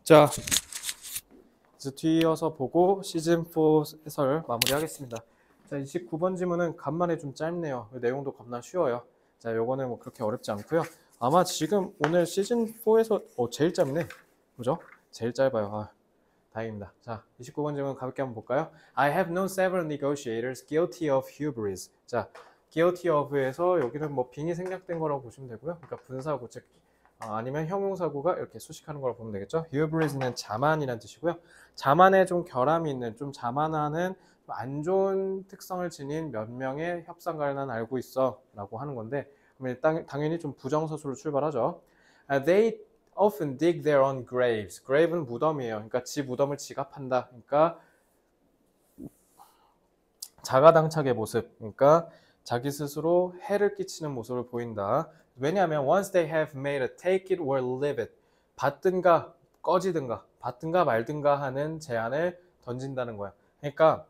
자, 이제 뒤이어서 보고 시즌 4 해설 마무리하겠습니다. 자, 29번 지문은 간만에 좀 짧네요. 내용도 겁나 쉬워요. 자, 요거는 뭐 그렇게 어렵지 않고요. 아마 지금 오늘 시즌 4에서 제일 짧네. 그죠? 제일 짧아요. 아, 다행입니다. 자, 29번 질문 가볍게 한번 볼까요? I have known several negotiators guilty of hubris. 자, guilty of에서 여기는 뭐 빙이 생략된 거라고 보시면 되고요. 그러니까 분사구, 즉 아니면 형용사구가 이렇게 수식하는 걸 보면 되겠죠. hubris는 자만이라는 뜻이고요. 자만에 좀 결함이 있는, 좀 자만하는 안 좋은 특성을 지닌 몇 명의 협상가를 난 알고 있어 라고 하는 건데, 그럼 당연히 좀 부정서술로 출발하죠. They often dig their own graves. grave는 무덤이에요. 그러니까 지 무덤을 지가 판다. 그러니까 자가당착의 모습. 그러니까 자기 스스로 해를 끼치는 모습을 보인다. 왜냐하면 once they have made a take it or leave it. 받든가 꺼지든가 받든가 말든가 하는 제안을 던진다는 거야. 그러니까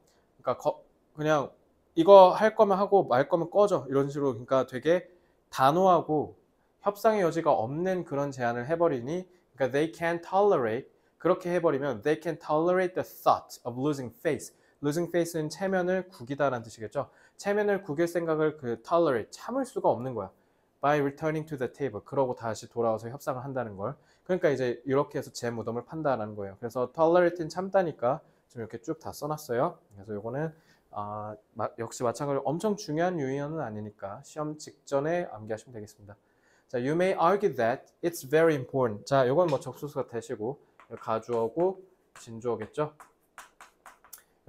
그냥 이거 할 거면 하고 말 거면 꺼져. 이런 식으로 그러니까 되게 단호하고 협상의 여지가 없는 그런 제안을 해버리니, 그러니까 they can tolerate, 그렇게 해버리면 they can tolerate the thought of losing face. losing face는 체면을 구기다라는 뜻이겠죠. 체면을 구길 생각을 tolerate, 참을 수가 없는 거야. by returning to the table, 그러고 다시 돌아와서 협상을 한다는 걸. 그러니까 이제 이렇게 해서 제 무덤을 판다라는 거예요. 그래서 tolerate는 참다니까 좀 이렇게 쭉 다 써놨어요. 그래서 요거는 역시 마찬가지로 엄청 중요한 유의어는 아니니까 시험 직전에 암기하시면 되겠습니다. 자, you may argue that it's very important. 자, 요건 뭐 적수수가 되시고 가주어고 진주어겠죠.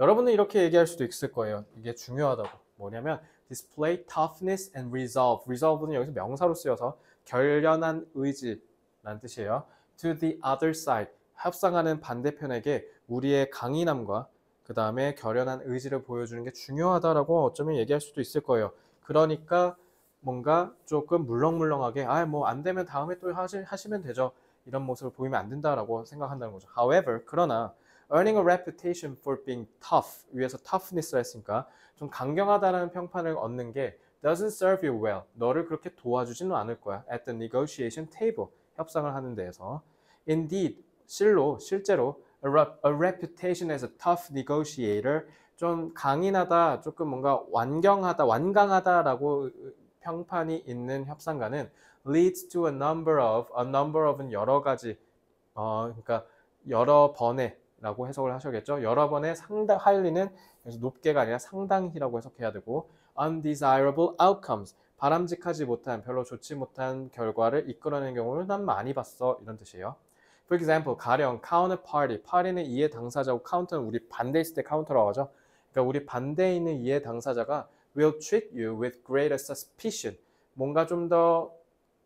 여러분은 이렇게 얘기할 수도 있을 거예요. 이게 중요하다고. 뭐냐면 display toughness and resolve. resolve는 여기서 명사로 쓰여서 결연한 의지라는 뜻이에요. to the other side. 협상하는 반대편에게 우리의 강인함과 그 다음에 결연한 의지를 보여주는 게 중요하다라고 어쩌면 얘기할 수도 있을 거예요. 그러니까 뭔가 조금 물렁물렁하게 뭐 안 되면 다음에 또 하시면 되죠. 이런 모습을 보이면 안 된다라고 생각한다는 거죠. However, 그러나 earning a reputation for being tough, 위에서 toughness를 했으니까 좀 강경하다라는 평판을 얻는 게 doesn't serve you well. 너를 그렇게 도와주지는 않을 거야. at the negotiation table, 협상을 하는 데에서. Indeed, 실제로 a reputation as a tough negotiator, 좀 강인하다, 조금 뭔가 완강하다라고 평판이 있는 협상가는 leads to a number of은 여러 가지, 그러니까 여러 번의 라고 해석을 하셔야겠죠. 여러 번의 하일리는 높게가 아니라 상당히라고 해석해야 되고, undesirable outcomes, 바람직하지 못한, 별로 좋지 못한 결과를 이끌어내는 경우를 난 많이 봤어, 이런 뜻이에요. For example, 가령 counterparty, party는 이해 당사자고 counter는 우리 반대 있을 때 counter라고 하죠. 그러니까 우리 반대에 있는 이해 당사자가 will treat you with greater suspicion, 뭔가 좀 더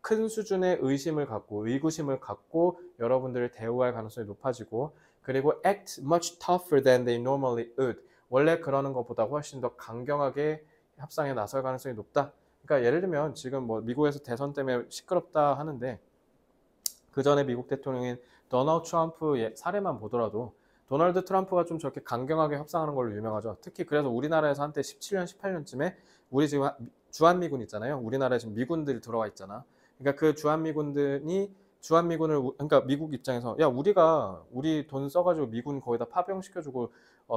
큰 수준의 의심을 갖고 의구심을 갖고 여러분들을 대우할 가능성이 높아지고, 그리고 act much tougher than they normally would, 원래 그러는 것보다 훨씬 더 강경하게 협상에 나설 가능성이 높다. 그러니까 예를 들면 지금 뭐 미국에서 대선 때문에 시끄럽다 하는데, 그 전에 미국 대통령인 도널드 트럼프 사례만 보더라도 도널드 트럼프가 좀 저렇게 강경하게 협상하는 걸로 유명하죠. 특히 그래서 우리나라에서 한때 17년, 18년쯤에 우리 지금 주한미군 있잖아요. 우리나라에 지금 미군들이 들어와 있잖아. 그러니까 그 주한미군을 그러니까 미국 입장에서 야, 우리 돈 써가지고 미군 거기다 파병시켜주고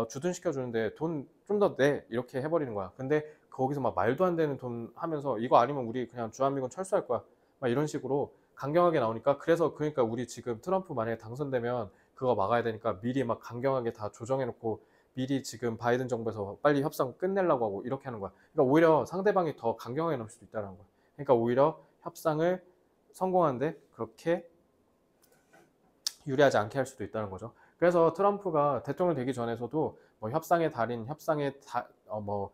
주둔시켜주는데 돈 좀 더 내, 이렇게 해버리는 거야. 근데 거기서 막 말도 안 되는 돈 하면서 이거 아니면 우리 그냥 주한미군 철수할 거야, 막 이런 식으로 강경하게 나오니까, 그러니까 우리 지금 트럼프 만약에 당선되면 그거 막아야 되니까 미리 막 강경하게 다 조정해놓고 미리 지금 바이든 정부에서 빨리 협상 끝내려고 하고 이렇게 하는 거야. 그러니까 오히려 상대방이 더 강경하게 나올 수도 있다는 거야. 그러니까 오히려 협상을 성공하는데 그렇게 유리하지 않게 할 수도 있다는 거죠. 그래서 트럼프가 대통령 되기 전에서도 뭐 협상의 달인, 뭐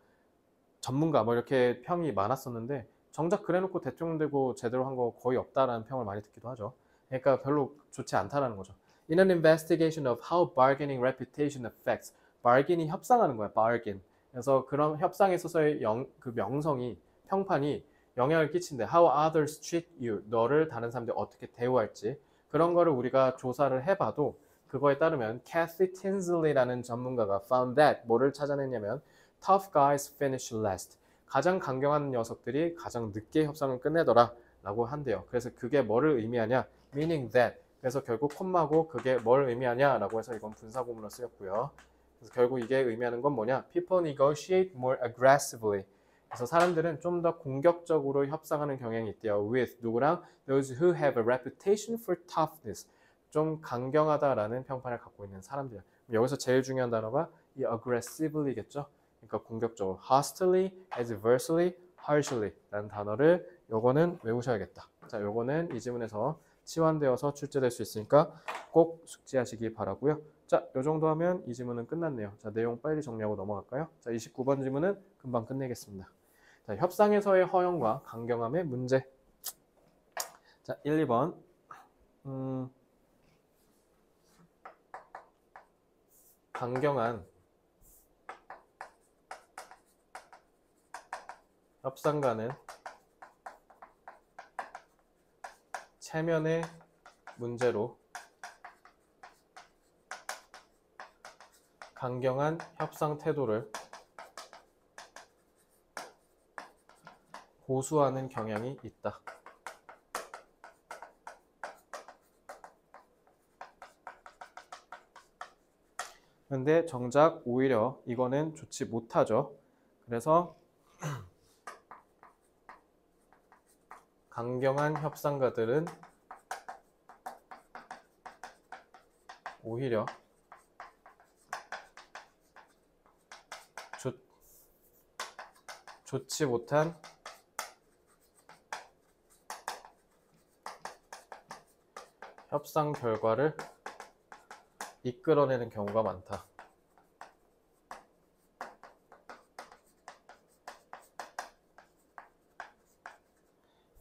전문가 뭐 이렇게 평이 많았었는데, 정작 그래놓고 대통령 되고 제대로 한 거 거의 없다라는 평을 많이 듣기도 하죠. 그러니까 별로 좋지 않다라는 거죠. In an investigation of how bargaining reputation affects, bargain이 협상하는 거야, bargain. 그래서 그런 협상에 있어서의 그 명성이, 평판이 영향을 끼친대. How others treat you, 너를 다른 사람들이 어떻게 대우할지, 그런 거를 우리가 조사를 해봐도 그거에 따르면 Kathy Tinsley라는 전문가가 found that, 뭐를 찾아냈냐면 tough guys finish last, 가장 강경한 녀석들이 가장 늦게 협상을 끝내더라 라고 한대요. 그래서 그게 뭐를 의미하냐, meaning that, 그래서 결국 콤마고 그게 뭘 의미하냐라고 해서 이건 분사구문으로 쓰였고요. 그래서 결국 이게 의미하는 건 뭐냐? People negotiate more aggressively. 그래서 사람들은 좀 더 공격적으로 협상하는 경향이 있대요. With 누구랑? Those who have a reputation for toughness. 좀 강경하다라는 평판을 갖고 있는 사람들. 여기서 제일 중요한 단어가 이 aggressively겠죠. 그러니까 공격적으로 hostilely, adversely, harshly 라는 단어를 요거는 외우셔야겠다. 자, 요거는 이 지문에서 치환되어서 출제될 수 있으니까 꼭 숙지하시기 바라고요. 자, 요 정도 하면 이 지문은 끝났네요. 자, 내용 빨리 정리하고 넘어갈까요? 자, 29번 지문은 금방 끝내겠습니다. 자, 협상에서의 허용과 강경함의 문제. 자, 1, 2번. 강경한 협상가는 체면의 문제로 강경한 협상 태도를 고수하는 경향이 있다. 근데 정작 오히려 이거는 좋지 못하죠. 그래서 강경한 협상가들은 오히려 좋지 못한 협상 결과를 이끌어내는 경우가 많다.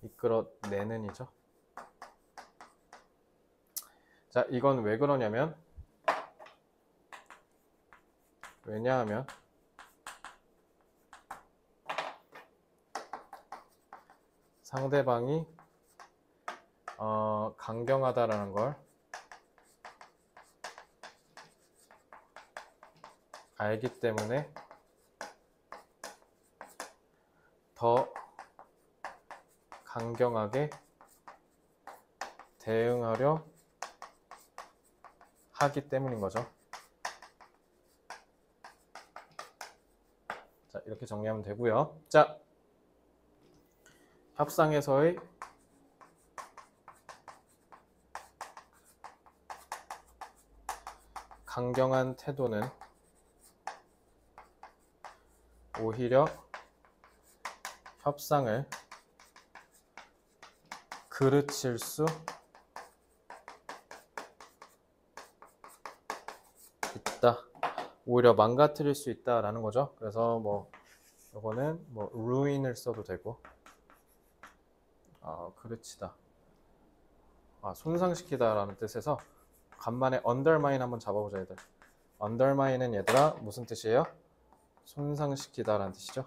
이끌어내는이죠. 자, 이건 왜 그러냐면 왜냐하면 상대방이 강경하다라는 걸 알기 때문에 더 강경하게 대응하려 하기 때문인 거죠. 자, 이렇게 정리하면 되고요. 자, 협상에서의 강경한 태도는 오히려 협상을 그르칠 수 있다. 오히려 망가뜨릴 수 있다라는 거죠. 그래서 뭐 이거는 뭐 ruin을 써도 되고, 그르치다, 손상시키다라는 뜻에서 간만에 undermine 한번 잡아보자 얘들. undermine은 얘들아 무슨 뜻이에요? 손상시키다라는 뜻이죠.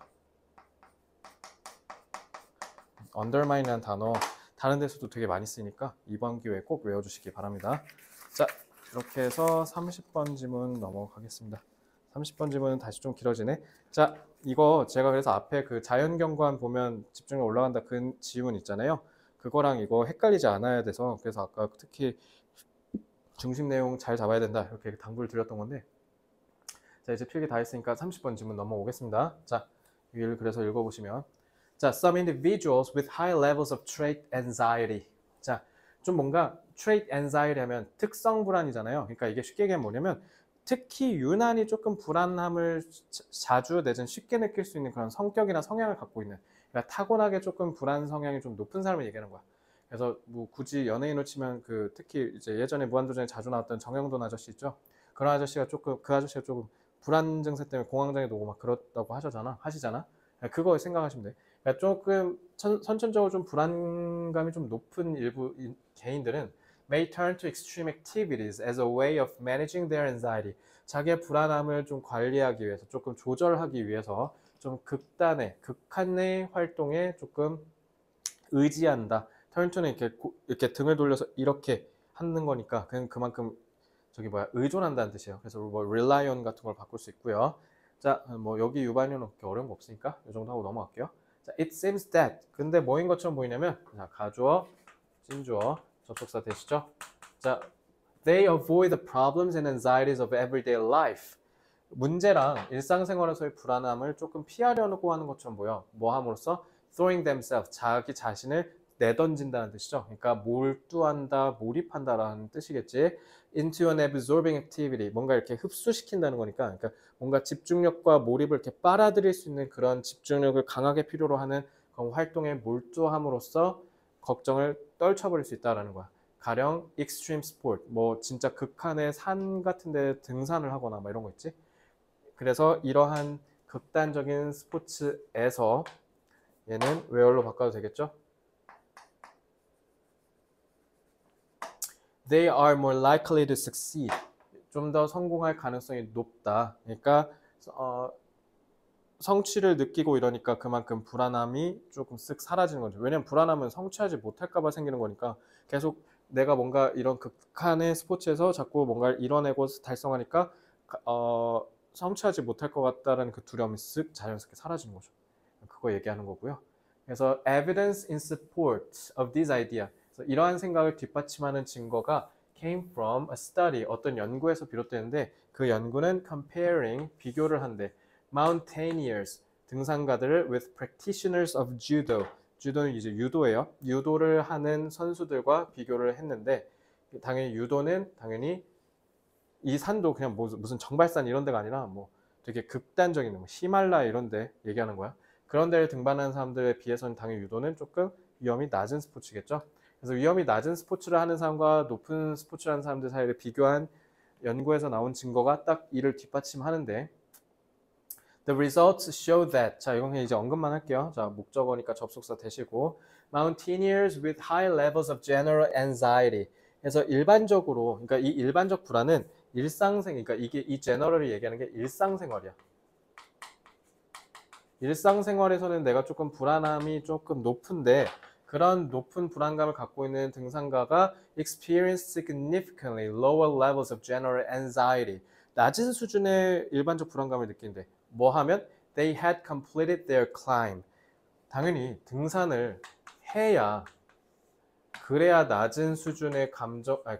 undermine이라는 단어 다른 데서도 되게 많이 쓰니까 이번 기회에 꼭 외워주시기 바랍니다. 자, 이렇게 해서 30번 지문 넘어가겠습니다. 30번 지문은 다시 좀 길어지네. 자, 이거 제가 그래서 앞에 그 자연경관 보면 집중력 올라간다 그 지문 있잖아요. 그거랑 이거 헷갈리지 않아야 돼서 그래서 아까 특히 중심 내용 잘 잡아야 된다 이렇게 당부를 드렸던 건데, 자, 이제 필기 다 했으니까 30번 지문 넘어오겠습니다. 자, 위를 그래서 읽어보시면, 자, some individuals with high levels of trait anxiety. 자, 좀 뭔가 trait anxiety 하면 특성 불안이잖아요. 그러니까 이게 쉽게 얘기하면 뭐냐면 특히 유난히 조금 불안함을 자주 내지는 쉽게 느낄 수 있는 그런 성격이나 성향을 갖고 있는, 그러니까 타고나게 조금 불안 성향이 좀 높은 사람을 얘기하는 거야. 그래서 뭐 굳이 연예인으로 치면 그 특히 이제 예전에 무한도전에 자주 나왔던 정영돈 아저씨 있죠. 그런 아저씨가 조금 그 아저씨가 조금 불안 증세 때문에 공황장애도 오고 막 그렇다고 하시잖아. 그거 생각하시면 돼. 그러니까 조금 선천적으로 좀 불안감이 좀 높은 일부 개인들은 may turn to extreme activities as a way of managing their anxiety. 자기의 불안함을 좀 관리하기 위해서, 조금 조절하기 위해서 좀 극한의 활동에 조금 의지한다. turn to는 이렇게 등을 돌려서 이렇게 하는 거니까 그만큼 의존한다는 뜻이에요. 그래서 뭐 rely on 같은 걸 바꿀 수 있고요. 자, 뭐 여기 유반이는 그렇게 어려운 거 없으니까 이 정도 하고 넘어갈게요. 자, it seems that. 근데 뭐인 것처럼 보이냐면, 자, 가주어, 찐주어, 접속사 되시죠? 자, they avoid the problems and anxieties of everyday life. 문제랑 일상생활에서의 불안함을 조금 피하려고 하는 것처럼 보여. 뭐 함으로써? throwing themselves, 자기 자신을 내던진다는 뜻이죠. 그러니까 몰두한다, 몰입한다라는 뜻이겠지. into an absorbing activity, 뭔가 이렇게 흡수시킨다는 거니까, 그러니까 뭔가 집중력과 몰입을 이렇게 빨아들일 수 있는 그런 집중력을 강하게 필요로 하는 그런 활동에 몰두함으로써 걱정을 떨쳐버릴 수 있다라는 거야. 가령 extreme sport, 뭐 진짜 극한의 산 같은 데 등산을 하거나 뭐 이런 거 있지. 그래서 이러한 극단적인 스포츠에서 얘는 where로 바꿔도 되겠죠? They are more likely to succeed. 좀 더 성공할 가능성이 높다. 그러니까 성취를 느끼고 이러니까 그만큼 불안함이 조금 쓱 사라지는 거죠. 왜냐면 불안함은 성취하지 못할까 봐 생기는 거니까 계속 내가 뭔가 이런 극한의 스포츠에서 자꾸 뭔가를 이뤄내고 달성하니까 성취하지 못할 것 같다는 그 두려움이 쓱 자연스럽게 사라지는 거죠. 그거 얘기하는 거고요. 그래서 evidence in support of this idea. 그래서 이러한 생각을 뒷받침하는 증거가 came from a study, 어떤 연구에서 비롯되는데 그 연구는 comparing, 비교를 한대. mountaineers, 등산가들을 with practitioners of judo. 주도는 이제 유도예요. 유도를 하는 선수들과 비교를 했는데 당연히 유도는 당연히 이 산도 그냥 무슨 정발산 이런 데가 아니라 뭐 되게 극단적인 뭐 히말라야 이런 데 얘기하는 거야. 그런 데를 등반하는 사람들에 비해서는 당연히 유도는 조금 위험이 낮은 스포츠겠죠. 그래서 위험이 낮은 스포츠를 하는 사람과 높은 스포츠를 하는 사람들 사이를 비교한 연구에서 나온 증거가 딱 이를 뒷받침하는데 The results show that. 자, 이건 그냥 이제 언급만 할게요. 자, 목적어니까 접속사 대시고 Mountaineers with high levels of general anxiety. 그래서 일반적으로, 그러니까 이 일반적 불안은 그러니까 이게 이 general이 얘기하는 게 일상생활이야. 일상생활에서는 내가 조금 불안함이 조금 높은데 그런 높은 불안감을 갖고 있는 등산가가 experience significantly lower levels of general anxiety. 낮은 수준의 일반적 불안감을 느낀대. 뭐 하면 they had completed their climb. 당연히 등산을 해야 그래야 낮은 수준의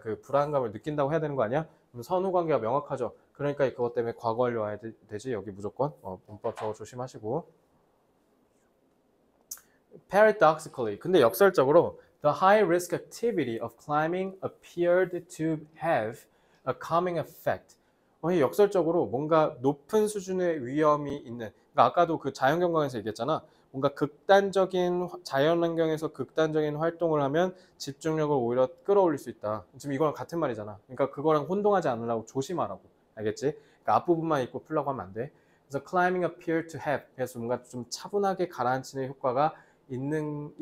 그 불안감을 느낀다고 해야 되는 거 아니야? 그럼 선후 관계가 명확하죠. 그러니까 그것 때문에 과거 완료 와야 되지. 여기 무조건 문법 저거 조심하시고. Paradoxically, 근데 역설적으로 the high risk activity of climbing appeared to have a calming effect. 역설적으로 뭔가 높은 수준의 위험이 있는, 그러니까 아까도 그 자연경관에서 얘기했잖아. 뭔가 극단적인 자연환경에서 극단적인 활동을 하면 집중력을 오히려 끌어올릴 수 있다. 지금 이거랑 같은 말이잖아. 그러니까 그거랑 혼동하지 않으라고 조심하라고. 알겠지? 그러니까 앞부분만 읽고 풀라고 하면 안 돼. 그래서 climbing appeared to have. 그래서 뭔가 좀 차분하게 가라앉히는 효과가 있는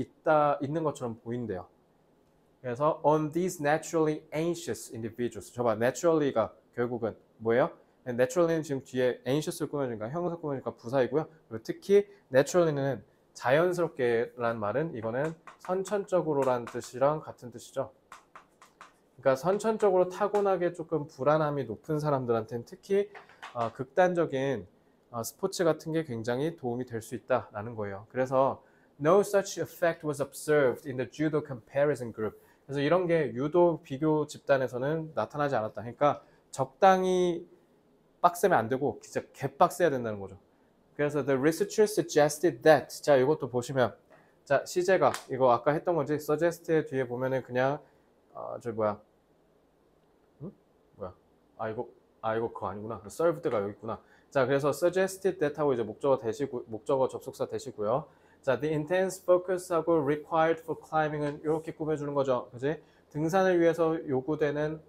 것처럼 보인대요. 그래서 on these naturally anxious individuals. 저봐, naturally가 결국은 뭐예요? naturally는 지금 뒤에 anxious를 꾸며주니까 형용사 꾸며주니까 부사이고요. 그리고 특히 naturally는 자연스럽게라는 말은 이거는 선천적으로라는 뜻이랑 같은 뜻이죠. 그러니까 선천적으로 타고나게 조금 불안함이 높은 사람들한테는 특히 극단적인 스포츠 같은 게 굉장히 도움이 될 수 있다라는 거예요. 그래서 No such effect was observed in the judo comparison group. 그래서 이런 게 유도 비교 집단에서는 나타나지 않았다. 그러니까 적당히 빡세면 안 되고 진짜 개빡세야 된다는 거죠. 그래서 the researchers suggested that. 자, 이것도 보시면 자, 시제가 이거 아까 했던 거지. suggest의 뒤에 보면은 그냥 뭐야? 뭐야? 이거 그거 아니구나. served가 여기 있구나. 자, 그래서 suggested that 하고 이제 목적어 접속사 대시고요. 자, the intense focus하고 required for climbing은 이렇게 꾸며주는 거죠. 그지? 등산을 위해서 요구되는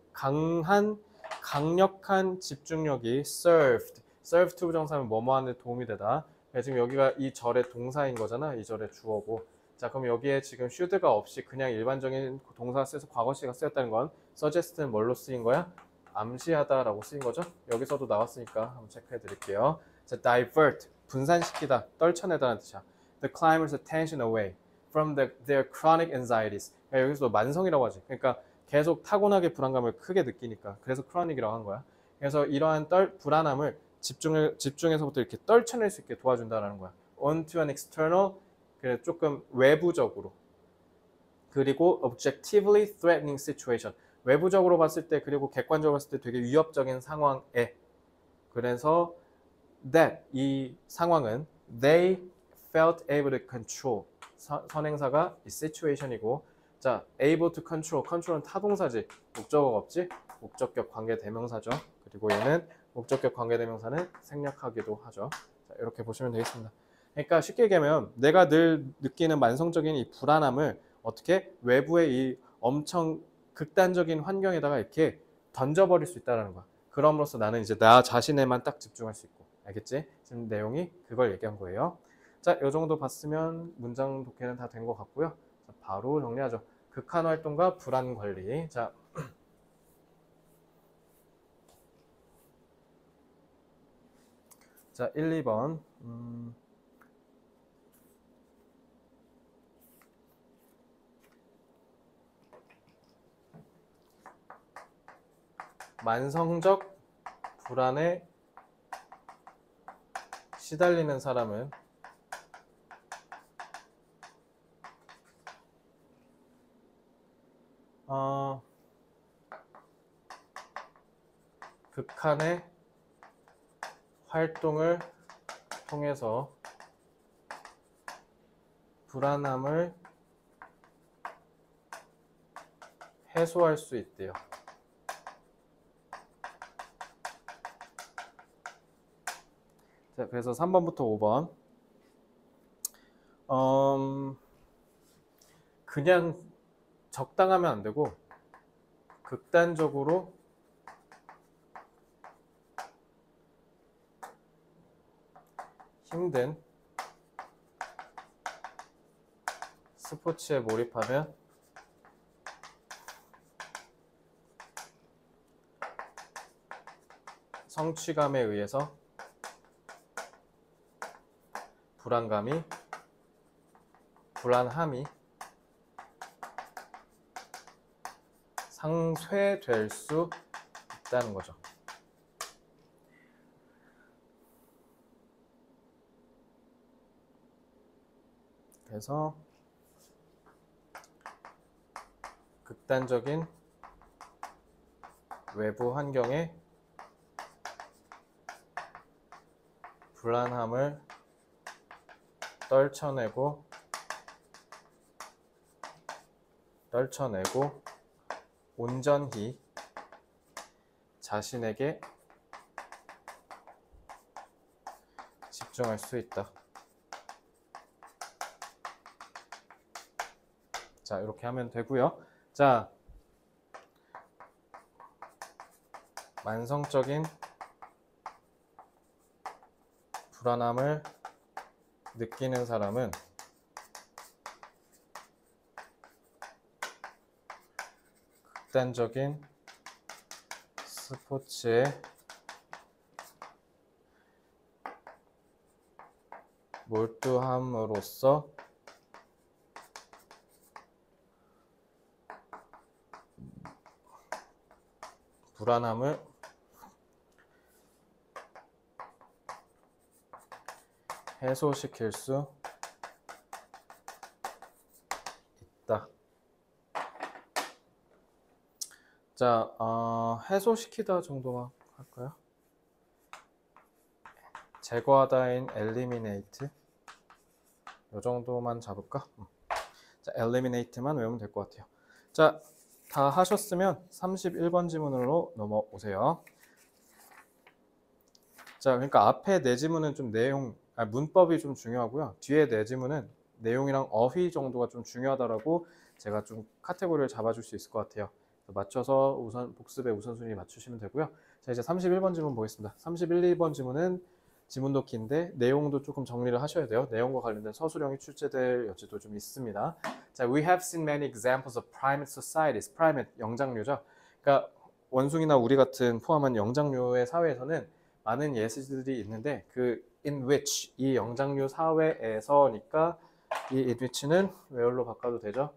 강력한 집중력이 serve to 부정사면 뭐뭐 하는 데 도움이 되다. 지금 여기가 이 절의 동사인 거잖아. 이 절의 주어고. 자, 그럼 여기에 지금 should가 없이 그냥 일반적인 동사가 쓰여서 과거시가 쓰였다는 건 suggest는 뭘로 쓰인 거야? 암시하다라고 쓰인 거죠. 여기서도 나왔으니까 한번 체크해 드릴게요. 자, divert, 분산시키다, 떨쳐내다라는 뜻이야. The climbers' attention away from their chronic anxieties. 그러니까 여기서도 만성이라고 하지. 그러니까 계속 타고나게 불안감을 크게 느끼니까. 그래서 chronic이라고 한 거야. 그래서 이러한 불안함을 집중에서부터 이렇게 떨쳐낼 수 있게 도와준다는 거야. onto an external, 그래 조금 외부적으로. 그리고 objectively threatening situation. 외부적으로 봤을 때 그리고 객관적으로 봤을 때 되게 위협적인 상황에 그래서 that 이 상황은 they felt able to control 선행사가 이 situation이고 자 able to control control은 타동사지 목적어가 없지 목적격 관계대명사죠. 그리고 얘는 목적격 관계대명사는 생략하기도 하죠. 자, 이렇게 보시면 되겠습니다. 그러니까 쉽게 얘기하면 내가 늘 느끼는 만성적인 이 불안함을 어떻게 외부의 이 엄청 극단적인 환경에다가 이렇게 던져버릴 수 있다는 거야. 그럼으로써 나는 이제 나 자신에만 딱 집중할 수 있고 알겠지? 지금 내용이 그걸 얘기한 거예요. 자, 이 정도 봤으면 문장 독해는 다 된 것 같고요. 자, 바로 정리하죠. 극한 활동과 불안 관리. 자, 자 1, 2번. 만성적 불안에 시달리는 사람은 극한의 활동을 통해서 불안함을 해소할 수 있대요. 자, 그래서 3번부터 5번. 그냥 적당하면 안 되고 극단적으로 힘든 스포츠에 몰입하면 성취감에 의해서 불안함이 상쇄될 수 있다는 거죠. 그래서 극단적인 외부 환경에 불안함을 떨쳐내고 온전히 자신에게 집중할 수 있다. 자, 이렇게 하면 되고요. 자, 만성적인 불안함을 느끼는 사람은 극단적인 스포츠에 몰두함으로써 불안함을 해소시킬 수 있다. 자, 해소시키다 정도만 할까요? 제거하다인 eliminate 이 정도만 잡을까? 자, eliminate만 외우면 될 것 같아요. 자, 다 하셨으면 31번 지문으로 넘어오세요. 자, 그러니까 앞에 네 지문은 좀 문법이 좀 중요하고요. 뒤에 네 지문은 내용이랑 어휘 정도가 좀 중요하다라고 제가 좀 카테고리를 잡아줄 수 있을 것 같아요. 맞춰서 우선 복습의 우선순위 맞추시면 되고요. 자, 이제 31번 지문 보겠습니다. 31, 2번 지문은 지문도 긴데 내용도 조금 정리를 하셔야 돼요. 내용과 관련된 서술형이 출제될 여지도 좀 있습니다. 자, we have seen many examples of primate societies. primate, 영장류죠. 그러니까 원숭이나 우리 같은 포함한 영장류의 사회에서는 많은 예시들이 있는데 그 in which, 이 영장류 사회에서니까 이 in which는 where로 바꿔도 되죠.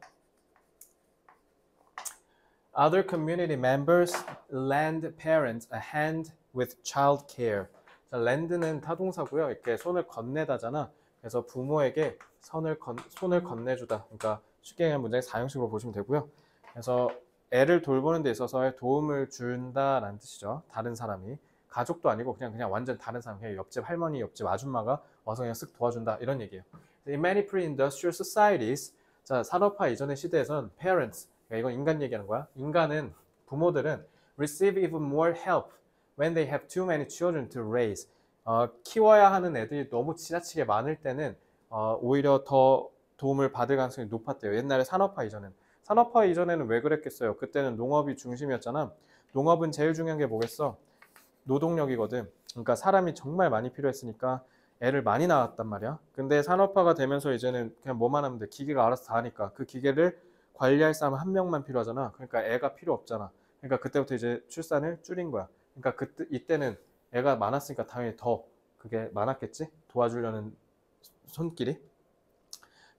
Other community members lend parents a hand with child care. 자, lend는 타동사고요. 이렇게 손을 건네다잖아. 그래서 부모에게 손을 건네주다. 그러니까 쉽게 그냥 문장의 사형식으로 보시면 되고요. 그래서 애를 돌보는 데 있어서의 도움을 준다라는 뜻이죠. 다른 사람이. 가족도 아니고 그냥 완전 다른 사람, 그냥 옆집 할머니, 옆집 아줌마가 와서 그냥 쓱 도와준다 이런 얘기예요. In many pre-industrial societies, 자 산업화 이전의 시대에선 parents, 그러니까 이건 인간 얘기하는 거야. 인간은 부모들은 receive even more help when they have too many children to raise. 키워야 하는 애들이 너무 지나치게 많을 때는 오히려 더 도움을 받을 가능성이 높았대요. 옛날에 산업화 이전엔. 산업화 이전에는 왜 그랬겠어요? 그때는 농업이 중심이었잖아. 농업은 제일 중요한 게 뭐겠어? 노동력이거든. 그러니까 사람이 정말 많이 필요했으니까 애를 많이 낳았단 말이야. 근데 산업화가 되면서 이제는 그냥 뭐만 하면 돼. 기계가 알아서 다 하니까 그 기계를 관리할 사람 한 명만 필요하잖아. 그러니까 애가 필요 없잖아. 그러니까 그때부터 이제 출산을 줄인 거야. 그러니까 이때는 애가 많았으니까 당연히 더 그게 많았겠지? 도와주려는 손길이.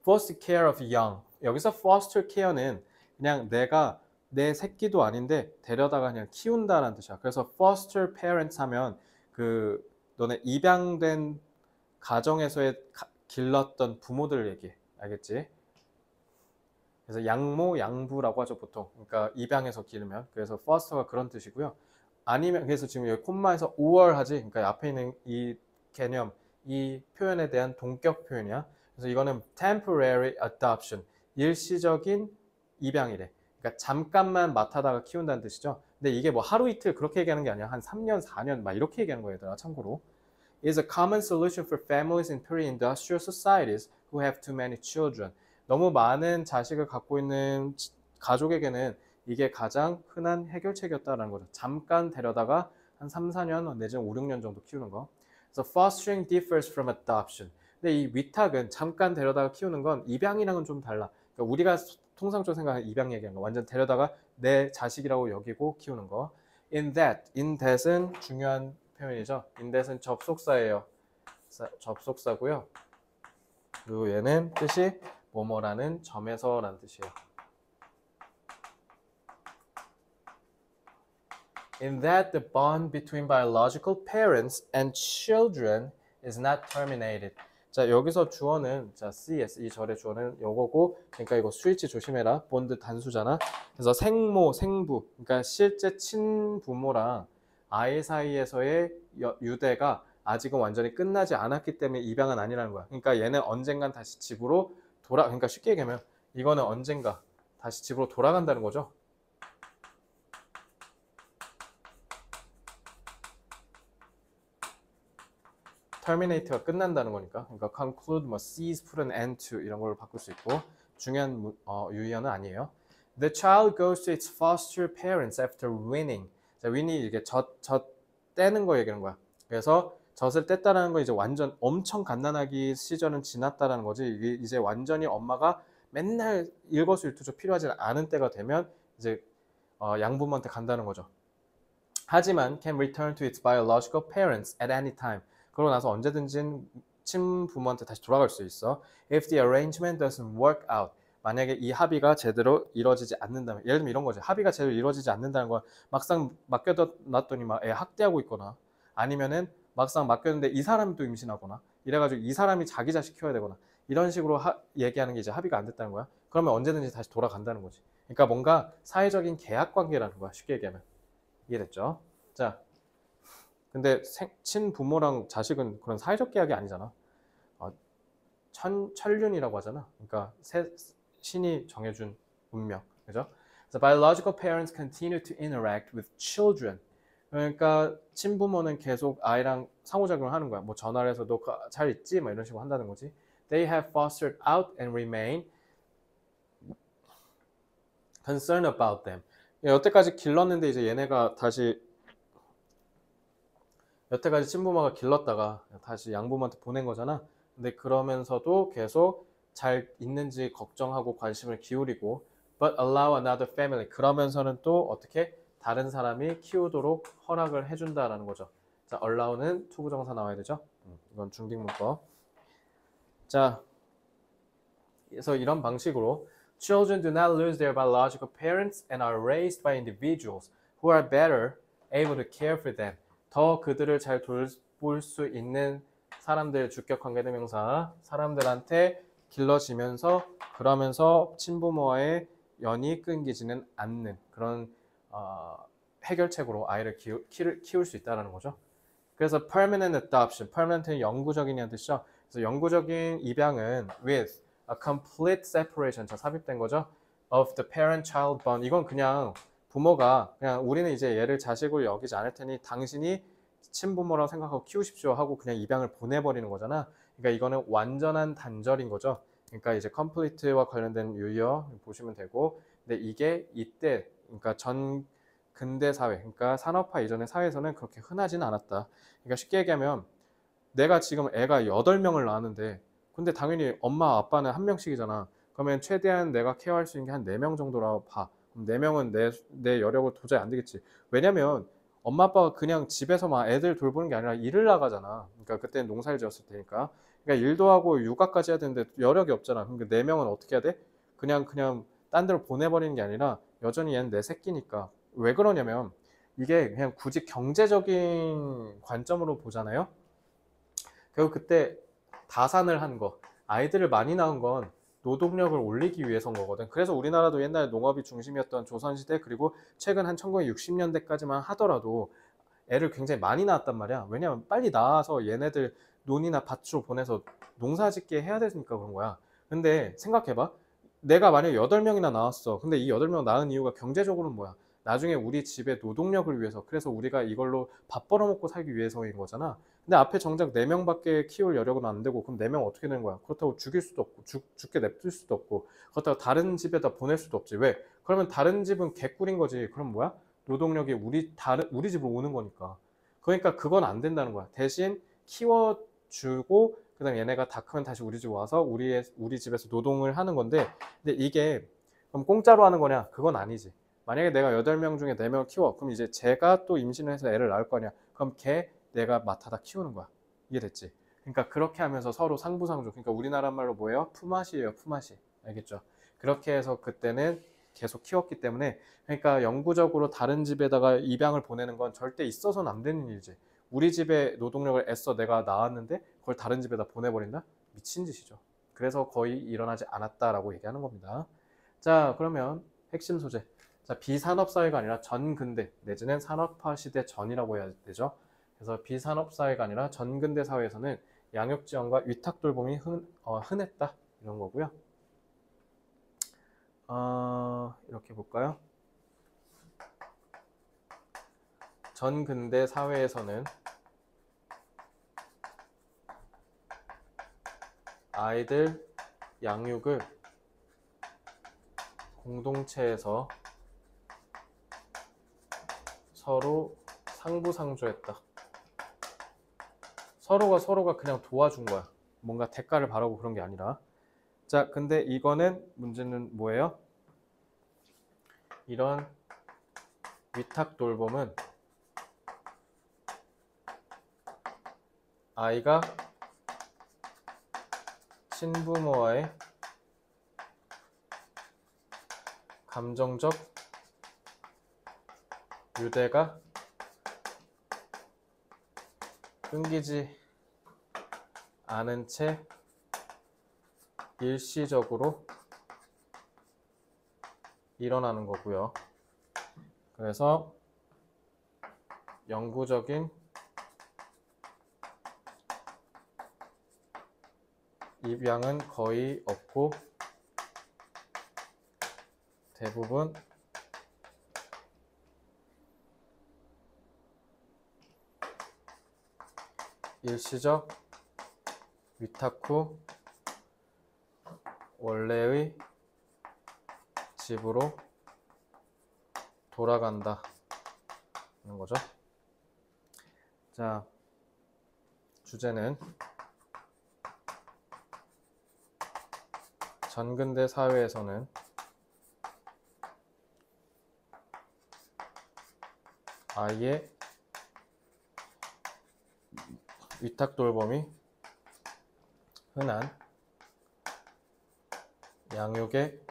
Foster care of young. 여기서 foster care는 그냥 내가 내 새끼도 아닌데 데려다가 그냥 키운다라는 뜻이야. 그래서 foster parents 하면 그 너네 입양된 가정에서의 길렀던 부모들 얘기해. 알겠지? 그래서 양모, 양부라고 하죠 보통. 그러니까 입양해서 기르면. 그래서 foster가 그런 뜻이고요. 아니면 그래서 지금 여기 콤마에서 5월 하지. 그러니까 앞에 있는 이 개념, 이 표현에 대한 동격 표현이야. 그래서 이거는 temporary adoption, 일시적인 입양이래. 그러니까 잠깐만 맡아다가 키운다는 뜻이죠. 근데 이게 뭐 하루 이틀 그렇게 얘기하는 게 아니야. 한 3년, 4년 막 이렇게 얘기하는 거예요, 얘들아. 참고로. is a common solution for families in pre-industrial societies who have too many children. 너무 많은 자식을 갖고 있는 가족에게는 이게 가장 흔한 해결책이었다는 거죠. 잠깐 데려다가 한 3, 4년 내지는 5, 6년 정도 키우는 거. 그래서 fostering differs from adoption. 근데 이 위탁은 잠깐 데려다가 키우는 건 입양이랑은 좀 달라. 그러니까 우리가 통상적으로 생각하는 입양 얘기하는 거. 완전 데려다가 내 자식이라고 여기고 키우는 거. in that은 중요한 표현이죠. in that은 접속사예요. 접속사고요. 그리고 얘는 뜻이 뭐뭐라는 점에서라는 뜻이에요. In that the bond between biological parents and children is not terminated. 자, 여기서 주어는 자, CS 이 절의 주어는 요거고, 그러니까 이거 스위치 조심해라. 본드 단수잖아. 그래서 생모, 생부, 그러니까 실제 친부모랑 아이 사이에서의 유대가 아직은 완전히 끝나지 않았기 때문에 입양은 아니라는 거야. 그러니까 얘는 언젠간 다시 집으로 그러니까 쉽게 얘기하면 이거는 언젠가 다시 집으로 돌아간다는 거죠. terminate가 끝난다는 거니까. 그러니까 conclude, 뭐 cease, put an end to 이런 걸로 바꿀 수 있고 중요한 유의어는 아니에요. The child goes to its foster parents after winning. 자, win이 이게 젖 떼는 거 얘기하는 거야. 그래서 젖을 뗐다라는 건 이제 완전 엄청 갓난아기 시절은 지났다라는 거지. 이제 완전히 엄마가 맨날 일거수일투족 필요하지 않은 때가 되면 이제 양부모한테 간다는 거죠. 하지만 can return to its biological parents at any time. 그러고 나서 언제든지 친부모한테 다시 돌아갈 수 있어. If the arrangement doesn't work out. 만약에 이 합의가 제대로 이루어지지 않는다면, 예를 들면 이런 거지. 합의가 제대로 이루어지지 않는다는 건 막상 맡겨놨더니 막 애 학대하고 있거나, 아니면은 막상 맡겼는데 이 사람이 또 임신하거나, 이래가지고 이 사람이 자기 자식 키워야 되거나, 이런 식으로 얘기하는 게 이제 합의가 안 됐다는 거야. 그러면 언제든지 다시 돌아간다는 거지. 그러니까 뭔가 사회적인 계약 관계라는 거야. 쉽게 얘기하면. 이해됐죠? 자, 근데 친부모랑 자식은 그런 사회적 계약이 아니잖아. 천륜이라고 하잖아. 그러니까 신이 정해준 운명, 그죠? So biological parents continue to interact with children. 그러니까 친부모는 계속 아이랑 상호작용을 하는 거야. 뭐 전화를 해서 너 잘 있지? 뭐 이런 식으로 한다는 거지. They have fostered out and remain concerned about them. 여태까지 길렀는데 이제 얘네가 다시 여태까지 친부모가 길렀다가 다시 양부모한테 보낸 거잖아. 근데 그러면서도 계속 잘 있는지 걱정하고 관심을 기울이고 but allow another family. 그러면서는 또 어떻게 다른 사람이 키우도록 허락을 해준다라는 거죠. 자, allow는 투부정사 나와야 되죠. 이건 중딩문법. 자, 그래서 이런 방식으로 children do not lose their biological parents and are raised by individuals who are better able to care for them. 더 그들을 잘 돌볼 수 있는 사람들, 주격 관계대명사, 사람들한테 길러지면서 그러면서 친부모와의 연이 끊기지는 않는 그런 해결책으로 아이를 키울 수 있다는 거죠. 그래서 permanent adoption, permanent는 영구적인이라는 뜻이죠. 그래서 영구적인 입양은 with a complete separation, 자 삽입된 거죠. of the parent-child bond. 이건 그냥 부모가 그냥 우리는 이제 얘를 자식으로 여기지 않을 테니 당신이 친부모라고 생각하고 키우십시오 하고 그냥 입양을 보내버리는 거잖아. 그러니까 이거는 완전한 단절인 거죠. 그러니까 이제 complete와 관련된 유의어 보시면 되고, 근데 이게 이때 그러니까 전 근대 사회, 그러니까 산업화 이전의 사회에서는 그렇게 흔하지는 않았다. 그러니까 쉽게 얘기하면 내가 지금 애가 8명을 낳았는데 근데 당연히 엄마 아빠는 한 명씩이잖아. 그러면 최대한 내가 케어할 수 있는 게 한 4명 정도라고 봐. 그럼 4명은 내 여력으로 도저히 안 되겠지. 왜냐면 엄마 아빠가 그냥 집에서 막 애들 돌보는 게 아니라 일을 나가잖아. 그러니까 그때는 농사를 지었을 테니까. 그러니까 일도 하고 육아까지 해야 되는데 여력이 없잖아. 그러니까 4명은 어떻게 해야 돼? 그냥 딴 데로 보내버리는 게 아니라 여전히 얘는 내 새끼니까. 왜 그러냐면 이게 그냥 굳이 경제적인 관점으로 보잖아요. 결국 그때 다산을 한 거, 아이들을 많이 낳은 건 노동력을 올리기 위해서인 거거든. 그래서 우리나라도 옛날에 농업이 중심이었던 조선시대 그리고 최근 한 1960년대까지만 하더라도 애를 굉장히 많이 낳았단 말이야. 왜냐면 빨리 낳아서 얘네들 논이나 밭으로 보내서 농사 짓게 해야 되니까 그런 거야. 근데 생각해봐. 내가 만약에 8명이나 낳았어. 근데 이 8명 낳은 이유가 경제적으로는 뭐야? 나중에 우리 집의 노동력을 위해서, 그래서 우리가 이걸로 밥 벌어먹고 살기 위해서인 거잖아. 근데 앞에 정작 4명밖에 키울 여력은 안 되고, 그럼 4명 어떻게 되는 거야? 그렇다고 죽일 수도 없고, 죽게 냅둘 수도 없고, 그렇다고 다른 집에다 보낼 수도 없지. 왜? 그러면 다른 집은 개꿀인 거지. 그럼 뭐야? 노동력이 우리 집으로 오는 거니까. 그러니까 그건 안 된다는 거야. 대신 키워주고, 그 다음에 얘네가 다 크면 다시 우리 집 와서 우리 집에서 노동을 하는 건데, 근데 이게 그럼 공짜로 하는 거냐? 그건 아니지. 만약에 내가 8명 중에 4명을 키워. 그럼 이제 제가 또 임신을 해서 애를 낳을 거 아니야. 그럼 걔 내가 맡아다 키우는 거야. 이해됐지? 그러니까 그렇게 하면서 서로 상부상조. 그러니까 우리나라 말로 뭐예요? 품앗이에요, 품앗이. 알겠죠? 그렇게 해서 그때는 계속 키웠기 때문에, 그러니까 영구적으로 다른 집에다가 입양을 보내는 건 절대 있어서는 안 되는 일이지. 우리 집에 노동력을 애써 내가 낳았는데 그걸 다른 집에다 보내버린다? 미친 짓이죠. 그래서 거의 일어나지 않았다라고 얘기하는 겁니다. 자, 그러면 핵심 소재. 자, 비산업사회가 아니라 전근대 내지는 산업화 시대 전이라고 해야 되죠. 그래서 비산업사회가 아니라 전근대 사회에서는 양육지원과 위탁돌봄이 흔했다. 이런 거고요. 이렇게 볼까요? 전근대 사회에서는 아이들 양육을 공동체에서 서로 상부상조했다. 서로가 그냥 도와준 거야. 뭔가 대가를 바라고 그런 게 아니라. 자, 근데 이거는 문제는 뭐예요? 이런 위탁 돌봄은 아이가 친부모와의 감정적 유대가 끊기지 않은 채 일시적으로 일어나는 거고요. 그래서 영구적인 입양은 거의 없고 대부분 일시적 위탁 후 원래의 집으로 돌아간다 는 거죠. 자, 주제는 전근대 사회에서는 아이의 위탁 돌봄이 흔한 양육의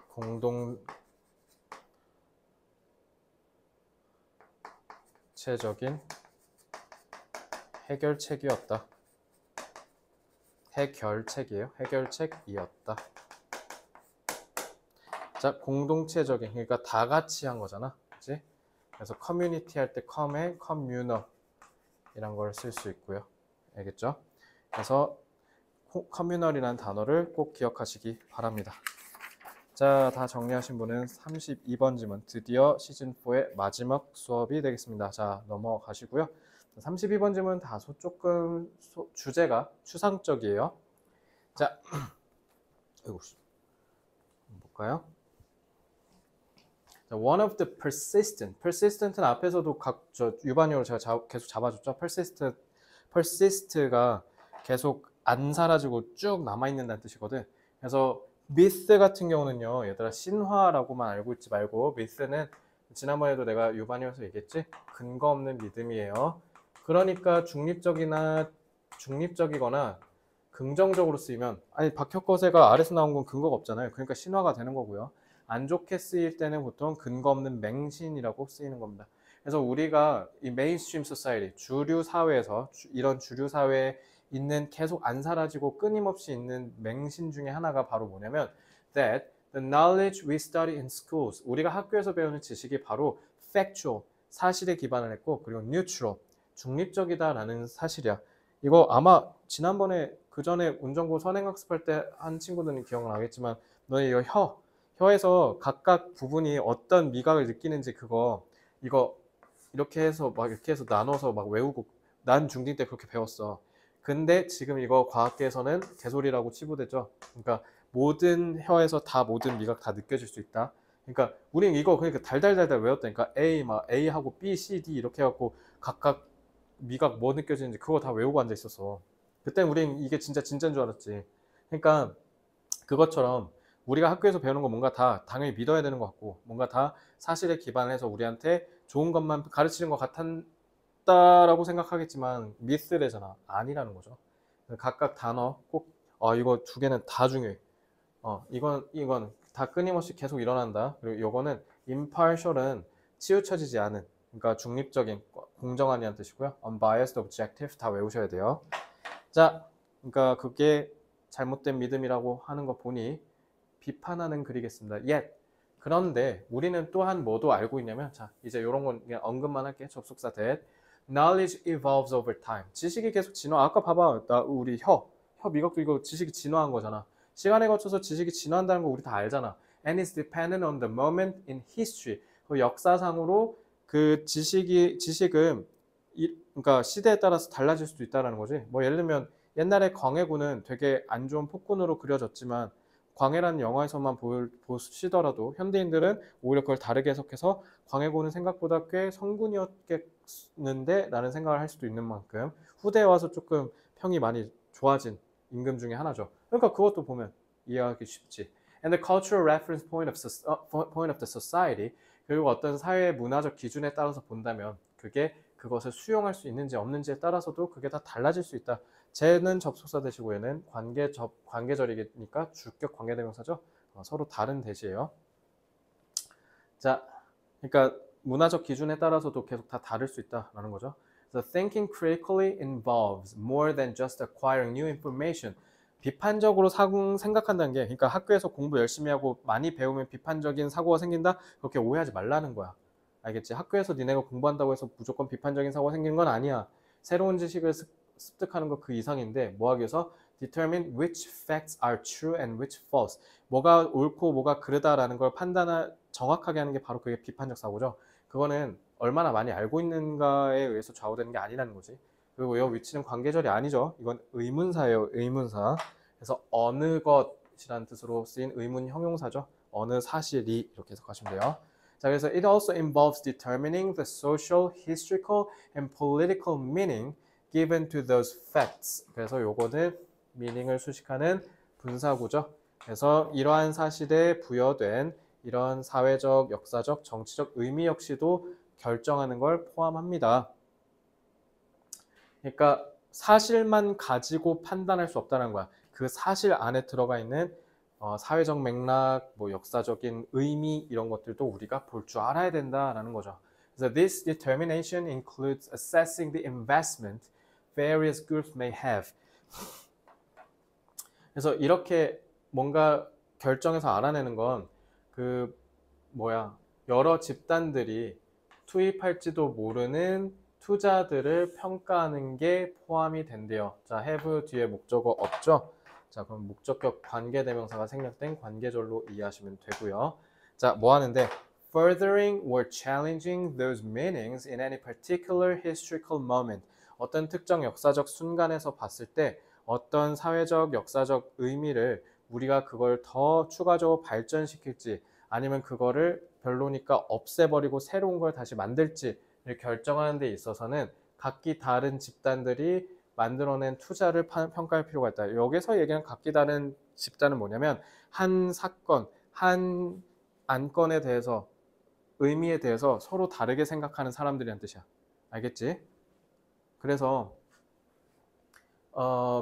공동체적인 해결책이었다. 해결책이에요. 해결책이었다. 자, 공동체적인, 그러니까 다 같이 한 거잖아. 그치? 그래서 커뮤니티 할 때 com에 communal 이란 걸 쓸 수 있고요. 알겠죠? 그래서 커뮤널이라는 단어를 꼭 기억하시기 바랍니다. 자, 다 정리하신 분은 32번 지문, 드디어 시즌4의 마지막 수업이 되겠습니다. 자, 넘어가시고요. 32번 지문 다소 조금 주제가 추상적이에요. 자, 볼까요? One of the persistent는 앞에서도 유반용으로 제가 계속 잡아줬죠. persist가 계속 안 사라지고 쭉 남아있는다는 뜻이거든. 그래서 myth 같은 경우는요, 얘들아 신화라고만 알고 있지 말고 myth는 지난번에도 내가 유반용에서 얘기했지, 근거 없는 믿음이에요. 그러니까 중립적이거나 긍정적으로 쓰이면, 아니 박혁거세가 아래서 나온 건 근거가 없잖아요. 그러니까 신화가 되는 거고요. 안 좋게 쓰일 때는 보통 근거 없는 맹신이라고 쓰이는 겁니다. 그래서 우리가 이 메인스트림 소사이티, 주류 사회에서 이런 주류 사회에 있는 계속 안 사라지고 끊임없이 있는 맹신 중에 하나가 바로 뭐냐면 that the knowledge we study in schools, 우리가 학교에서 배우는 지식이 바로 factual, 사실에 기반을 했고, 그리고 neutral, 중립적이다라는 사실이야. 이거 아마 지난번에 그 전에 운전고 선행학습할 때 한 친구들은 기억나겠지만, 너네 이거 혀에서 각각 부분이 어떤 미각을 느끼는지 이거 이렇게 해서 막 이렇게 해서 나눠서 막 외우고, 난 중딩 때 그렇게 배웠어. 근데 지금 이거 과학계에서는 개소리라고 치부되죠. 그러니까 모든 혀에서 다 모든 미각 다 느껴질 수 있다. 그러니까 우린 이거 그러니까 달달달달 외웠다니까. A하고 B, C, D 이렇게 해갖고 각각 미각 뭐 느껴지는지 그거 다 외우고 앉아 있었어. 그때 우린 이게 진짜 진짜인 줄 알았지. 그러니까 그것처럼 우리가 학교에서 배우는 거 뭔가 다 당연히 믿어야 되는 것 같고, 뭔가 다 사실에 기반을 해서 우리한테 좋은 것만 가르치는 것 같았다라고 생각하겠지만 미스래잖아. 아니라는 거죠. 각각 단어 꼭 이거 두 개는 다 중요해. 이건 다 끊임없이 계속 일어난다. 그리고 요거는 impartial은 치우쳐지지 않은, 그러니까 중립적인, 공정한이라는 뜻이고요. unbiased, objective 다 외우셔야 돼요. 자, 그러니까 그게 잘못된 믿음이라고 하는 거 보니 비판하는 글이겠습니다. yet. 그런데 우리는 또한 뭐도 알고 있냐면, 자, 이제 이런 건 그냥 언급만 할게. 접속사 that. Knowledge evolves over time. 지식이 계속 진화. 아까 봐봐. 우리 혀 미각도 이거 지식이 진화한 거잖아. 시간에 거쳐서 지식이 진화한다는 거 우리 다 알잖아. And is dependent on the moment in history. 그 역사상으로 그 지식은 그러니까 시대에 따라서 달라질 수도 있다는 거지. 뭐 예를 들면 옛날에 광해군은 되게 안 좋은 폭군으로 그려졌지만, 광해라는 영화에서만 보시더라도 현대인들은 오히려 그걸 다르게 해석해서 광해군은 생각보다 꽤 성군이었겠는데 라는 생각을 할 수도 있는 만큼 후대에 와서 조금 평이 많이 좋아진 임금 중에 하나죠. 그러니까 그것도 보면 이해하기 쉽지. And the cultural reference point of the society, 그리고 어떤 사회의 문화적 기준에 따라서 본다면 그것을 수용할 수 있는지 없는지에 따라서도 그게 다 달라질 수 있다. 쟤는 접속사 대시고 얘는 관계절이니까 주격 관계대명사죠. 서로 다른 대시예요. 자, 그러니까 문화적 기준에 따라서도 계속 다 다를 수 있다라는 거죠. So thinking critically involves more than just acquiring new information. 비판적으로 생각한다는 게, 그러니까 학교에서 공부 열심히 하고 많이 배우면 비판적인 사고가 생긴다? 그렇게 오해하지 말라는 거야. 알겠지? 학교에서 니네가 공부한다고 해서 무조건 비판적인 사고가 생기는 건 아니야. 새로운 지식을 습득하는 거 그 이상인데, 뭐 하기 위해서 determine which facts are true and which false. 뭐가 옳고 뭐가 그르다라는 걸 정확하게 하는 게 바로 그게 비판적 사고죠. 그거는 얼마나 많이 알고 있는가에 의해서 좌우되는 게 아니라는 거지. 그리고 이 위치는 관계절이 아니죠. 이건 의문사예요. 의문사. 그래서 어느 것이라는 뜻으로 쓰인 의문 형용사죠. 어느 사실이, 이렇게 해석하시면 돼요. 자, 그래서 it also involves determining the social, historical, and political meaning given to those facts. 그래서 요거는 meaning을 수식하는 분사구죠. 그래서 이러한 사실에 부여된 이런 사회적, 역사적, 정치적 의미 역시도 결정하는 걸 포함합니다. 그러니까 사실만 가지고 판단할 수 없다는 거야. 그 사실 안에 들어가 있는 사회적 맥락, 뭐 역사적인 의미 이런 것들도 우리가 볼 줄 알아야 된다라는 거죠. 그래서 this determination includes assessing the investment various groups may have. 그래서 이렇게 뭔가 결정해서 알아내는 건 그 여러 집단들이 투입할지도 모르는 투자들을 평가하는 게 포함이 된대요. 자, have 뒤에 목적어 없죠? 자, 그럼 목적격 관계대명사가 생략된 관계절로 이해하시면 되고요. 자, 뭐 하는데? Furthering or challenging those meanings in any particular historical moment. 어떤 특정 역사적 순간에서 봤을 때 어떤 사회적, 역사적 의미를 우리가 그걸 더 추가적으로 발전시킬지 아니면 그거를 별로니까 없애버리고 새로운 걸 다시 만들지를 결정하는 데 있어서는 각기 다른 집단들이 만들어낸 투자를 평가할 필요가 있다. 여기서 얘기하는 각기 다른 집단은 뭐냐면 한 사건, 한 안건에 대해서 의미에 대해서 서로 다르게 생각하는 사람들이란 뜻이야. 알겠지? 그래서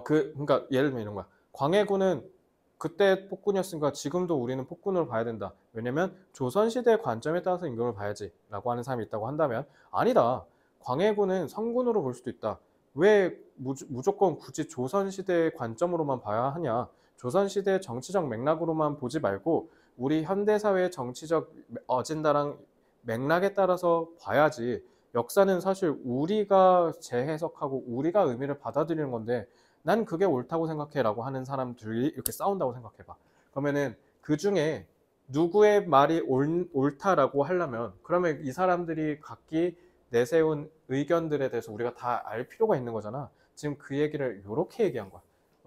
그러니까 예를 들면 이런 거야. 광해군은 그때 폭군이었으니까 지금도 우리는 폭군으로 봐야 된다. 왜냐면 조선시대의 관점에 따라서 임금을 봐야지 라고 하는 사람이 있다고 한다면 아니다. 광해군은 성군으로 볼 수도 있다. 왜 무조건 굳이 조선시대의 관점으로만 봐야 하냐. 조선시대의 정치적 맥락으로만 보지 말고 우리 현대사회의 정치적 어젠다랑 맥락에 따라서 봐야지. 역사는 사실 우리가 재해석하고 우리가 의미를 받아들이는 건데 난 그게 옳다고 생각해 라고 하는 사람들이 이렇게 싸운다고 생각해봐. 그러면은 그 중에 누구의 말이 옳다라고 하려면 그러면 이 사람들이 각기 내세운 의견들에 대해서 우리가 다 알 필요가 있는 거잖아. 지금 그 얘기를 이렇게 얘기한 거야.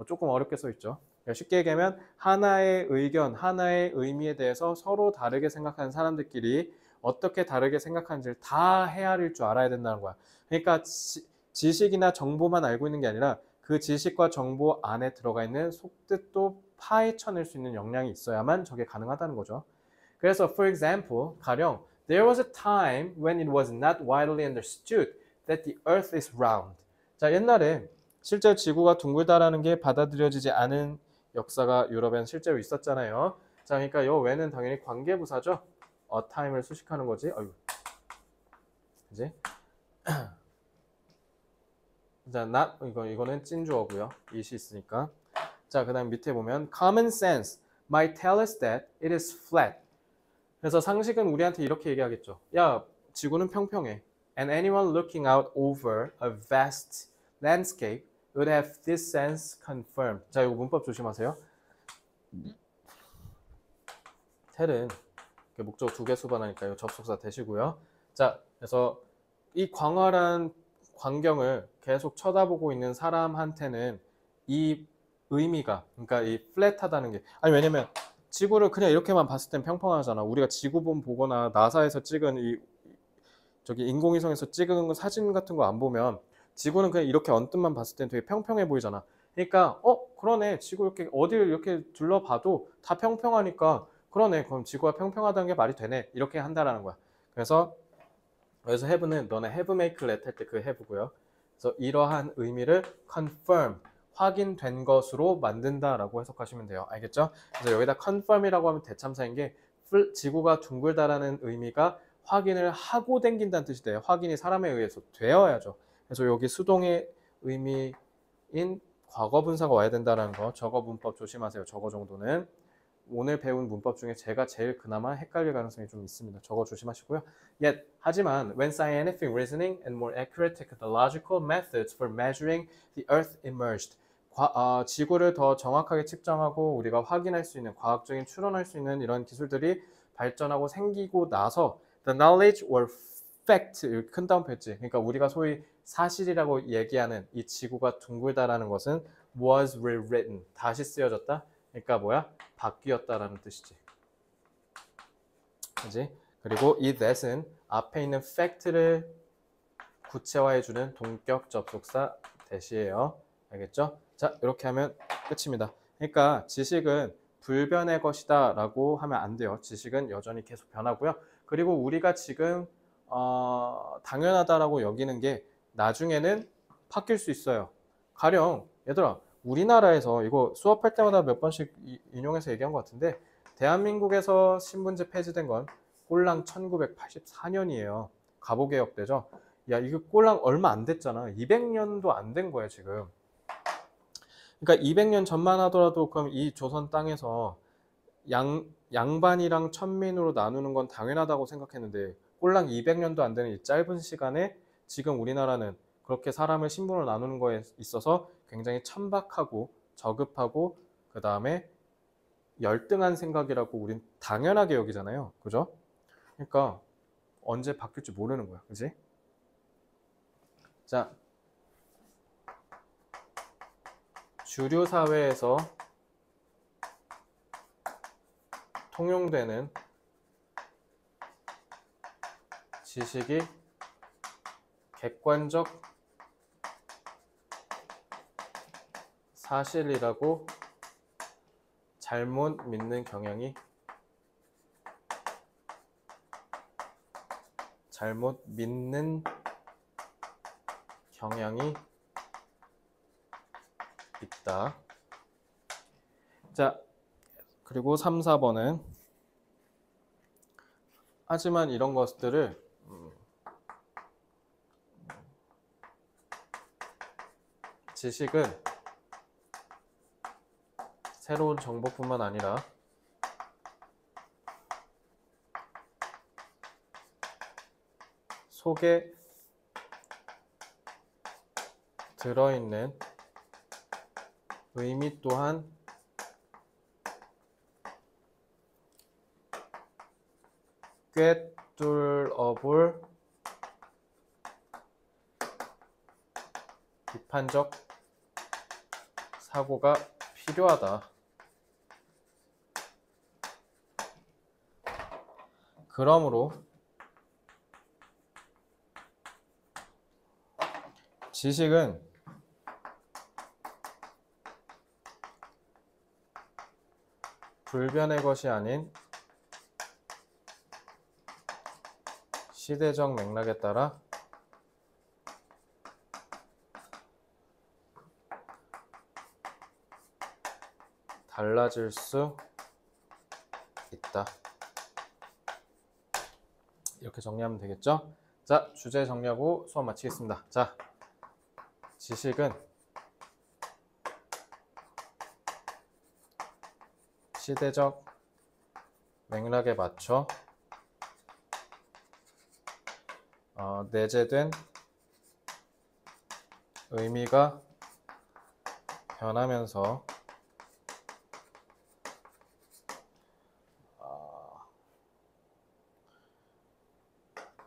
조금 어렵게 써 있죠. 쉽게 얘기하면 하나의 의견, 하나의 의미에 대해서 서로 다르게 생각하는 사람들끼리 어떻게 다르게 생각하는지를 다 헤아릴 줄 알아야 된다는 거야. 그러니까 지식이나 정보만 알고 있는 게 아니라 그 지식과 정보 안에 들어가 있는 속뜻도 파헤쳐낼 수 있는 역량이 있어야만 저게 가능하다는 거죠. 그래서 for example, 가령 There was a time when it was not widely understood that the earth is round. 자, 옛날에 실제 지구가 둥글다라는 게 받아들여지지 않은 역사가 유럽엔 실제로 있었잖아요. 자, 그러니까 요 when은 당연히 관계부사죠. a time을 수식하는 거지. 어휴. 그지? 자, not 이거는 찐주어고요. it이 있으니까. 자, 그다음 밑에 보면 common sense might tell us that it is flat. 그래서 상식은 우리한테 이렇게 얘기하겠죠. 야, 지구는 평평해. And anyone looking out over a vast landscape would have this sense confirmed. 자, 이거 문법 조심하세요. 텔은 목적 두 개 수반하니까 이거 접속사 대시고요. 자, 그래서 이 광활한 광경을 계속 쳐다보고 있는 사람한테는 이 의미가, 그러니까 이 플랫하다는 게, 아니 왜냐면 지구를 그냥 이렇게만 봤을 땐 평평하잖아. 우리가 지구본 보거나 나사에서 찍은 저기 인공위성에서 찍은 사진 같은 거 안 보면 지구는 그냥 이렇게 언뜻만 봤을 땐 되게 평평해 보이잖아. 그러니까 그러네. 지구 이렇게 어디를 이렇게 둘러봐도 다 평평하니까 그러네. 그럼 지구가 평평하다는 게 말이 되네. 이렇게 한다라는 거야. 그래서 have는 너네 have make let 할 때 그 have고요. 그래서 이러한 의미를 confirm, 확인된 것으로 만든다라고 해석하시면 돼요. 알겠죠? 그래서 여기다 confirm이라고 하면 대참사인 게 지구가 둥글다라는 의미가 확인을 하고 댕긴다는 뜻이 돼요. 확인이 사람에 의해서 되어야죠. 그래서 여기 수동의 의미인 과거 분사가 와야 된다는 거. 저거 문법 조심하세요. 저거 정도는. 오늘 배운 문법 중에 제가 제일 그나마 헷갈릴 가능성이 좀 있습니다. 저거 조심하시고요. Yet, 하지만 when scientific reasoning and more accurate technological methods for measuring the Earth emerged, 지구를 더 정확하게 측정하고 우리가 확인할 수 있는 과학적인 추론할 수 있는 이런 기술들이 발전하고 생기고 나서 the knowledge or fact, 큰 따옴 했지. 그러니까 우리가 소위 사실이라고 얘기하는 이 지구가 둥글다라는 것은 was rewritten, 다시 쓰여졌다. 그러니까 뭐야? 바뀌었다라는 뜻이지. 그지? 그리고 이 that은 앞에 있는 fact를 구체화해주는 동격 접속사 that이에요. 알겠죠? 자, 이렇게 하면 끝입니다. 그러니까 지식은 불변의 것이다 라고 하면 안 돼요. 지식은 여전히 계속 변하고요. 그리고 우리가 지금 당연하다라고 여기는 게 나중에는 바뀔 수 있어요. 가령 얘들아, 우리나라에서 이거 수업할 때마다 몇 번씩 인용해서 얘기한 것 같은데 대한민국에서 신분제 폐지된 건 꼴랑 1984년이에요. 갑오개혁 때죠. 야, 이거 꼴랑 얼마 안 됐잖아. 200년도 안 된 거야 지금. 그러니까 200년 전만 하더라도 그럼 이 조선 땅에서 양반이랑 천민으로 나누는 건 당연하다고 생각했는데 꼴랑 200년도 안 되는 이 짧은 시간에 지금 우리나라는 그렇게 사람을 신분으로 나누는 거에 있어서 굉장히 천박하고 저급하고 그 다음에 열등한 생각이라고 우린 당연하게 여기잖아요. 그죠? 그러니까 언제 바뀔지 모르는 거야. 그지? 자, 주류 사회에서 통용되는 지식이 객관적 사실이라고 잘못 믿는 경향이 있다. 자, 그리고 3, 4번은 하지만 이런 것들을 지식은 새로운 정보뿐만 아니라 속에 들어있는 의미 또한 꿰뚫어볼 비판적 사고가 필요하다. 그러므로 지식은 불변의 것이 아닌 시대적 맥락에 따라 달라질 수 있다. 이렇게 정리하면 되겠죠? 자, 주제 정리하고 수업 마치겠습니다. 자, 지식은 시대적 맥락에 맞춰 내재된 의미가 변하면서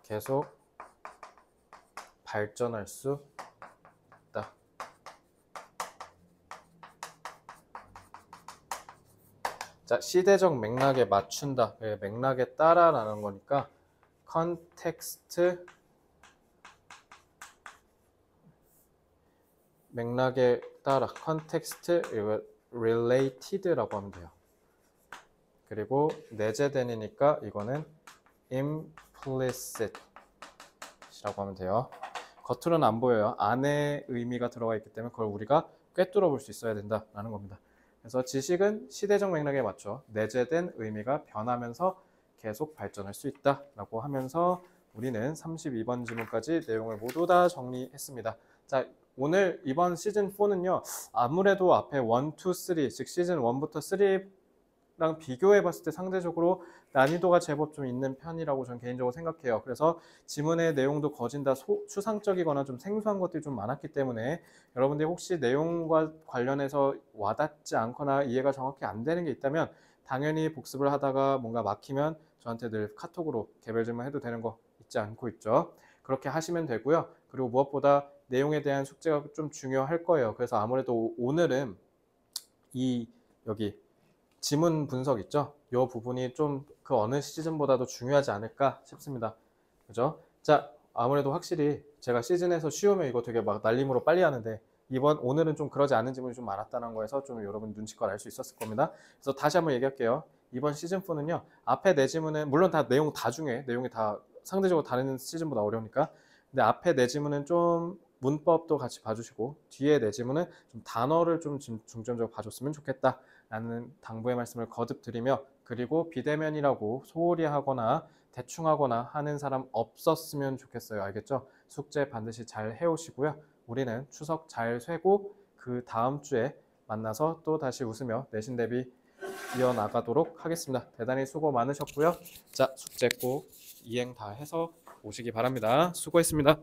계속 발전할 수 있다. 자, 시대적 맥락에 맞춘다. 맥락에 따라라는 거니까 컨텍스트 맥락에 따라 컨텍스트 related라고 하면 돼요. 그리고 내재된이니까 이거는 implicit이라고 하면 돼요. 겉으로는 안 보여요. 안에 의미가 들어가 있기 때문에 그걸 우리가 꿰뚫어 볼 수 있어야 된다라는 겁니다. 그래서 지식은 시대적 맥락에 맞춰 내재된 의미가 변하면서 계속 발전할 수 있다라고 하면서 우리는 32번 지문까지 내용을 모두 다 정리했습니다. 자, 오늘 이번 시즌 4는요. 아무래도 앞에 1, 2, 3, 즉 시즌 1부터 3랑 비교해 봤을 때 상대적으로 난이도가 제법 좀 있는 편이라고 저는 개인적으로 생각해요. 그래서 지문의 내용도 거진 다 추상적이거나 좀 생소한 것들이 좀 많았기 때문에 여러분들이 혹시 내용과 관련해서 와닿지 않거나 이해가 정확히 안 되는 게 있다면 당연히 복습을 하다가 뭔가 막히면 저한테 늘 카톡으로 개별 질문해도 되는 거 잊지 않고 있죠. 그렇게 하시면 되고요. 그리고 무엇보다 내용에 대한 숙제가 좀 중요할 거예요. 그래서 아무래도 오늘은 여기 지문 분석 있죠? 이 부분이 좀 그 어느 시즌보다도 중요하지 않을까 싶습니다. 그죠? 자, 아무래도 확실히 제가 시즌에서 쉬우면 이거 되게 막 날림으로 빨리 하는데 오늘은 좀 그러지 않은 지문이 좀 많았다는 거에서 좀 여러분 눈치껏 알 수 있었을 겁니다. 그래서 다시 한번 얘기할게요. 이번 시즌 4는요. 앞에 네 지문은 물론 다 내용 다 중요해. 내용이 다 상대적으로 다른 시즌보다 어려우니까. 근데 앞에 네 지문은 좀 문법도 같이 봐주시고 뒤에 네 지문은 좀 단어를 좀 중점적으로 봐줬으면 좋겠다 라는 당부의 말씀을 거듭 드리며 그리고 비대면이라고 소홀히 하거나 대충 하거나 하는 사람 없었으면 좋겠어요. 알겠죠? 숙제 반드시 잘 해오시고요. 우리는 추석 잘 쇠고 그 다음 주에 만나서 또 다시 웃으며 내신 대비 이어나가도록 하겠습니다. 대단히 수고 많으셨고요. 자, 숙제 꼭 이행 다 해서 오시기 바랍니다. 수고했습니다.